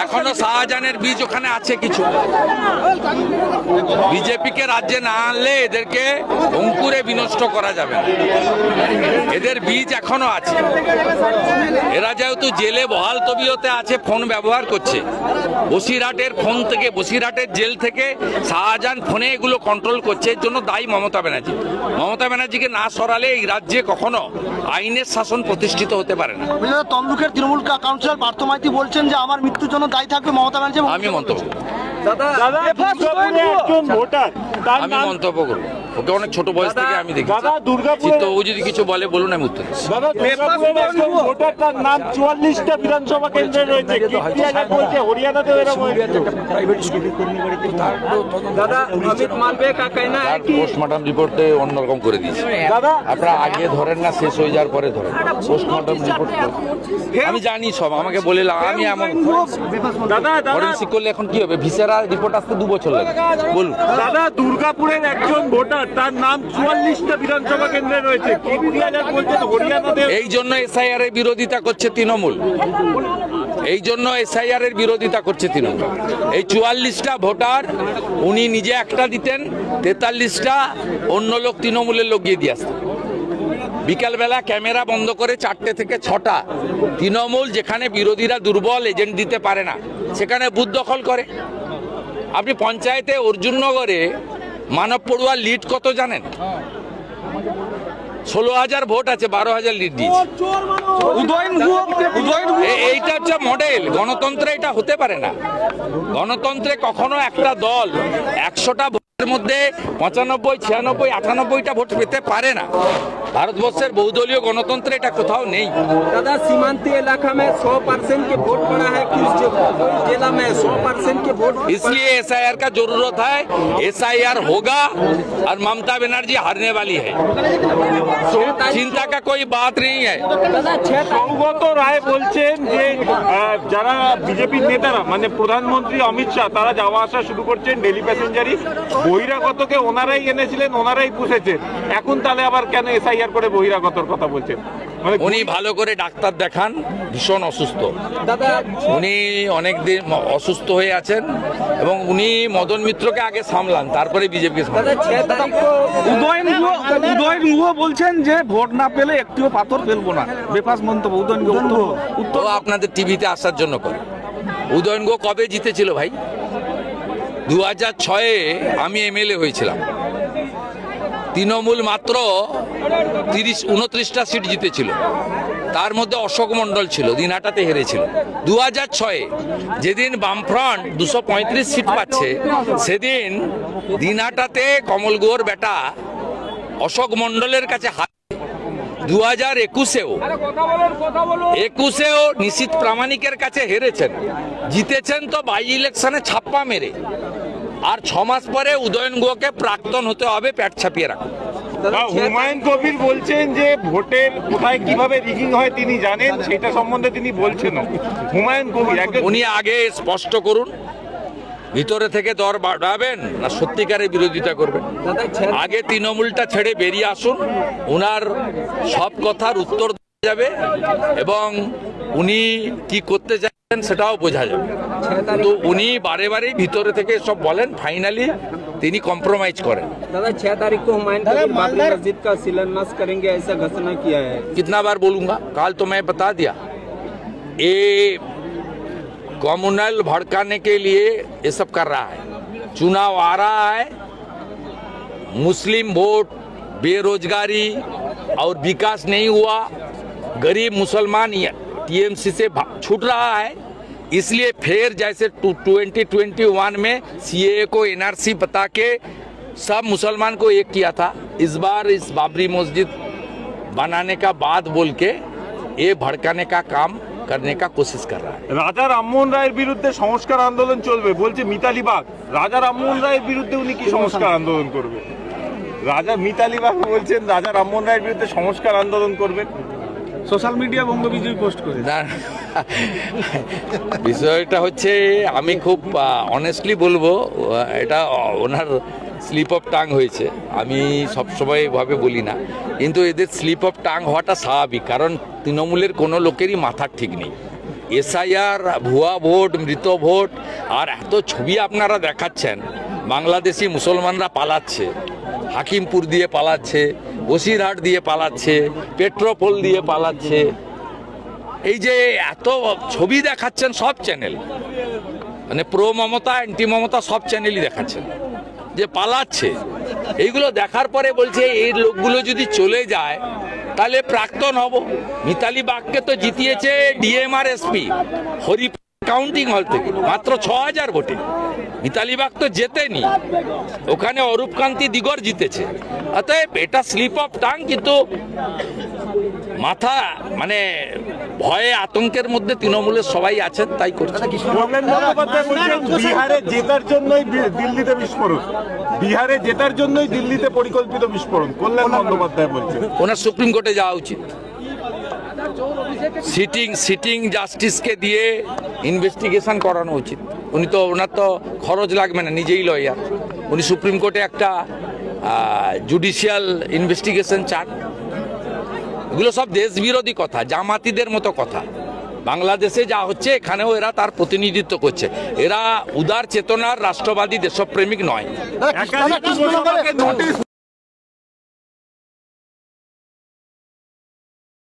এখনো শাহজাহানের বীজ ওখানে আছে কিছু। বিজেপিকে রাজ্যে না আনলে এদেরকে অঙ্কুরে বিনষ্ট করা যাবে না, এদের বীজ এখনো আছে। এরা যেহেতু জেলে বহাল তবিয়তে আছে, ফোন ব্যবহার করছে, বসিরহাটের ফোন থেকে, বসিরহাটের জেল থেকে শাহজাহান ফোনে এগুলো কন্ট্রোল করছে। এর জন্য দায়ী মমতা ব্যানার্জি। মমতা ব্যানার্জিকে না সরালে এই রাজ্যে কখনো আইনের শাসন প্রতিষ্ঠিত হতে পারে না। তমলুকের তৃণমূল কাউন্সিলর পার্থ মাইতি বলছেন যে আমার মৃত্যুর জন্য দায়ী থাকবে মমতা ব্যানার্জি। আমি মন্তব্য করবো, ওকে অনেক ছোট বয়স থেকে আমি দেখি। তো ও যদি কিছু বলে বলুন, আমি উত্তর দিচ্ছি। পোস্টমর্টম রিপোর্টে অন্যরকম করে দিয়েছে। আপনারা আগে ধরেন না, শেষ হয়ে যাওয়ার পরে ধরেন। পোস্টমর্টম রিপোর্ট আমি জানি সব, আমাকে বলে আমি এমন ফরেন্সিক করলে এখন কি হবে? ভিসেরা রিপোর্ট আসতে 2 বছর লাগে। বলুন দাদা, দুর্গাপুরের একজন ভোটার, তার নাম 44টা বিধানসভা কেন্দ্রে রয়েছে। এই জন্য এসআইআর এর বিরোধিতা করছে তৃণমূল, এই জন্য এসআইআর এর বিরোধিতা করছে তৃণমূল। এই 44টা ভোটার উনি নিজে একটা দিতেন, 43টা অন্য লোক তৃণমূলের লোক গিয়ে দিয়ে আসতেন। বিকালবেলা ক্যামেরা বন্ধ করে 4টে থেকে 6টা তৃণমূল, যেখানে বিরোধীরা দুর্বল এজেন্ট দিতে পারে না, সেখানে বুথ দখল করে। আপনি পঞ্চায়েতে অর্জুননগরে মানব পড়ুয়ার লিড কত জানেন? 16,000 ভোট আছে, 12,000 লিড দিয়েছে। এইটা হচ্ছে মডেল। গণতন্ত্রে এটা হতে পারে না। গণতন্ত্রে কখনো একটা দল 100টা ভোটের মধ্যে 95, 96, 98টা ভোট পেতে পারে না। ভারতবর্ষের বহুদলীয় গণতন্ত্রে এটা কোথাও নেই। दादा, सीमांती इलाका में 100% के वोट पड़ा है, किस जिला में 100% के वोट, इसलिए एसआईआर का जरूरत है। एसआईआर होगा और ममता बनर्जी हारने वाली है, चिंता का कोई बात नहीं है। সৌগত রায় বলছেন যে যারা বিজেপির নেতারা, মানে প্রধানমন্ত্রী অমিত শাহ, তারা যাওয়া আসা শুরু করছেন ডেলি প্যাসেঞ্জারি। বহিরাগতকে ওনারাই এনেছিলেন, ওনারাই পুষেছেন। এখন তাহলে আবার কেন এসআইআর করে বহিরাগতর কথা বলছেন? উনি ভালো করে ডাক্তার দেখান, ভীষণ অসুস্থ, উনি অনেক দিন অসুস্থ হয়ে আছেন এবং উনি মদন মিত্রকে আগে সামলান, তারপরে বিজেপিকে সামলান। উদয়ন গুহ বলছেন যে ভোট না পেলে একটিও পাথর ফেলবো না, বেফাস মন্তব্য উদয়ন গুহ। উত্তর আপনাদের টিভিতে আসার জন্য করে। উদয়ন গুহ কবে জিতেছিল ভাই? 2006-এ আমি এমএলএ হয়েছিলাম। তৃণমূল মাত্র 29টা সিট জিতেছিল, তার মধ্যে অশোক মণ্ডল ছিল, দিনহাটাতে হেরেছিল। 2006-এ যেদিন বামফ্রন্ট 235 সিট পাচ্ছে, সেদিন দিনহাটাতে কমল গুহর বেটা অশোক মণ্ডলের কাছে 2021-এও নিশীথ প্রামাণিকের কাছে হেরেছেন, জিতেছেন তো বাই ইলেকশনে ছাপ্পা মেরে। আর 6 মাস পরে উদয়ন গুহকে প্রাক্তন হতে হবে, পেট ছাপিয়ে রাখুন। হুমায়ুন কবির বলছেন যে ভোটের কোথায় কিভাবে রিগিং হয় তিনি জানেন, সেটা সম্বন্ধে তিনি বলছেন। হুমায়ুন কবির উনি আগে স্পষ্ট করুন, ভিতরে থেকে দর বাড়াবেন না সত্যিকারের বিরোধিতা করবেন? আগে তৃণমূলটা ছেড়ে বেরিয়ে আসুন, উনার সব কথার উত্তর দেওয়া যাবে এবং উনি কি করতে চাইছেন সেটাও বোঝা যাবে। তো উনি বারে বারে ভিতরে থেকে সব বলেন, ফাইনালি তিনি কম্প্রোমাইজ করেন। दादा, 6 तारीख को हुमायूं कबीर बाबरी मस्जिद का शिलान्यास करेंगे, ऐसा घोषणा किया है। कितना बार बोलूंगा? कल तो मैं बता दिया, ये कम्युनल भड़काने के लिए ये सब कर रहा है। चुनाव आ रहा है, मुस्लिम वोट, बेरोजगारी और विकास नहीं हुआ, गरीब मुसलमान टीएमसी से छूट रहा है, इसलिए फिर जैसे 2021 में सीएए को एनआरसी बता के सब मुसलमान को एक किया था, इस बार इस बाबरी मस्जिद बनाने का बात बोल के ये भड़काने का काम करने का कोशिश कर रहा है। রাজা রামমোহন রায়ের বিরুদ্ধে সংস্কার আন্দোলন চলবে বলছে মিতালি বাগ। রাজা রামমোহন রায়ের বিরুদ্ধে উনি কি সংস্কার আন্দোলন করবে? মিতালি বাগ বলছেন রাজা রামমোহন রায়ের বিরুদ্ধে সংস্কার আন্দোলন করবেন। সোশ্যাল মিডিয়া বঙ্গ বিজেপি পোস্ট করে। না, বিষয়টা হচ্ছে, আমি খুব অনেস্টলি বলবো, এটা ওনার স্লিপ অফ টাং হয়েছে। আমি সবসময় এভাবে বলি না, কিন্তু এদের স্লিপ অফ টাং হওয়াটা স্বাভাবিক, কারণ তৃণমূলের কোনো লোকেরই মাথার ঠিক নেই। এসআইআর, ভুয়া ভোট, মৃত ভোট, আর এত ছবি আপনারা দেখাচ্ছেন। বাংলাদেশি মুসলমানরা পালাচ্ছে, হাকিমপুর দিয়ে পালাচ্ছে, বসিরহাট দিয়ে পালাচ্ছে, পেট্রোপোল দিয়ে পালাচ্ছে। এই যে এত ছবি দেখাচ্ছেন সব চ্যানেল, মানে প্রো মমতা, অ্যান্টি মমতা সব চ্যানেলই দেখাচ্ছেন যে পালাচ্ছে। এইগুলো দেখার পরে বলছে এই লোকগুলো যদি চলে যায় তাহলে প্রাক্তন হব। মিতালি বাগকে তো জিতিয়েছে ডিএমআর এসপি হরি কাউন্টিং হল থেকে মাত্র 6000 ভোটে। মিতালি বাগ তো জেতেনি, ওখানে অরূপকান্তি দিগর জিতেছে। অতএব এটা স্লিপ অফ টাং, কিন্তু মাথা মানে ভয়ে আতঙ্কের মধ্যে তৃণমূলের সবাই আছেন, তাই করছে। কল্যাণ বন্দ্যোপাধ্যায় বলছেন বিহারে জেতার জন্যই দিল্লিতে বিস্ফোরণ, বিহারে জেতার জন্যই দিল্লিতে পরিকল্পিত বিস্ফোরণ। কল্যাণ বন্দ্যোপাধ্যায় বলছেন ওনার সুপ্রিম কোর্টে যাওয়া উচিত। সিটিং জাস্টিসকে দিয়ে ইনভেস্টিগেশন করানো উচিত। উনি তো, ওনার তো খরচ লাগবে না, নিজেই লয়ার। উনি সুপ্রিম কোর্টে একটা জুডিশিয়াল ইনভেস্টিগেশন চান। এগুলো সব দেশ বিরোধী কথা, জামাতিদের মতো কথা। বাংলাদেশে যা হচ্ছে এখানেও এরা তার প্রতিনিধিত্ব করছে। এরা উদার চেতনার রাষ্ট্রবাদী দেশপ্রেমিক নয়। একাধিক নোটিশ